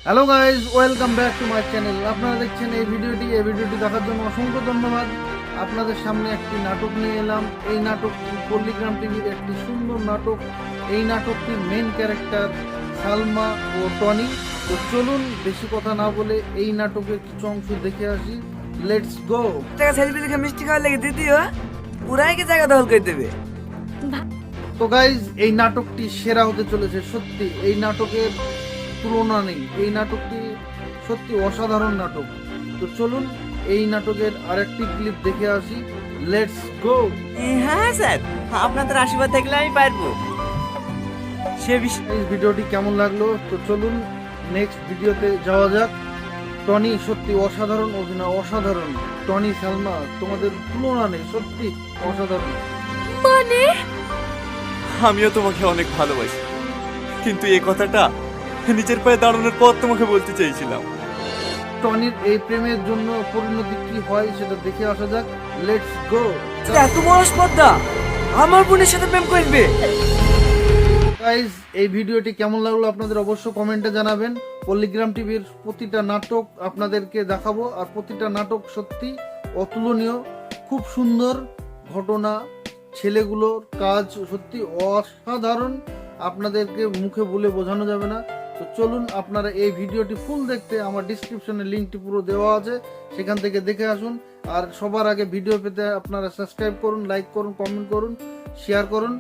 Hello guys, welcome back to my channel. আপনারা দেখছেন এই ভিডিওটি দেখার জন্য অসংখ্য ধন্যবাদ। আপনাদের সামনে একটি নাটক নিয়ে এলাম। এই নাটকটি পল্লীগ্রাম টিভির একটি সুন্দর নাটক। এই নাটকটির মেন ক্যারেক্টার সালমা ও টনি। তো চলুন বেশি কথা না বলে এই নাটকের কিছু অংশ দেখে আসি। Let's go. টাকা সেলফি দেখে মিষ্টি খাওয়ার লেগে দিদিও পুরাই কি জায়গা দখল করে দেবে। তো গাইজ, এই নাটকটি সেরা হতে চলেছে। সত্যি এই নাটকের তুলনা নেই। এই নাটকটি সত্যি অসাধারণ নাটক। তো চলুন এই নাটকের আরেকটি ক্লিপ দেখে আসি। Let's go. হ্যাঁ স্যার, আপনাদের আশীর্বাদ থাকলে আমি পারবো। সে এই ভিডিওটি কেমন লাগলো? তো চলুন নেক্সট ভিডিওতে যাওয়া যাক। টনি সত্যি অসাধারণ অভিনয়, অসাধারণ। টনি, সালমা, তোমাদের তুলনা নেই, সত্যি অসাধারণ। মানে আমিও তোমাকে অনেক ভালোবাসি, কিন্তু এই কথাটা নিজের পায়ে দাঁড়ানোর পর তোমাকে বলতে চাইছিলাম। টনির এই প্রেমের জন্য পরিণতি কি হয় সেটা দেখে আসা যাক। Let's go. এত বড় স্পর্ধা আমার বোনের সাথে প্রেম করবে। গাইজ, এই ভিডিওটি কেমন লাগলো আপনাদের অবশ্য কমেন্টে জানাবেন। পল্লীগ্রাম টিভির প্রতিটা নাটক আপনাদেরকে দেখাবো, আর প্রতিটা নাটক সত্যি অতুলনীয়, খুব সুন্দর ঘটনা, ছেলেগুলোর কাজ সত্যি অসাধারণ। আপনাদেরকে মুখে বলে বোঝানো যাবে না। তো চলুন আপনারা এই ভিডিওটি ফুল দেখতে আমার ডিসক্রিপশনে লিঙ্কটি পুরো দেওয়া আছে, সেখান থেকে দেখে আসুন। আর সবার আগে ভিডিও পেতে আপনারা সাবস্ক্রাইব করুন, লাইক করুন, কমেন্ট করুন, শেয়ার করুন।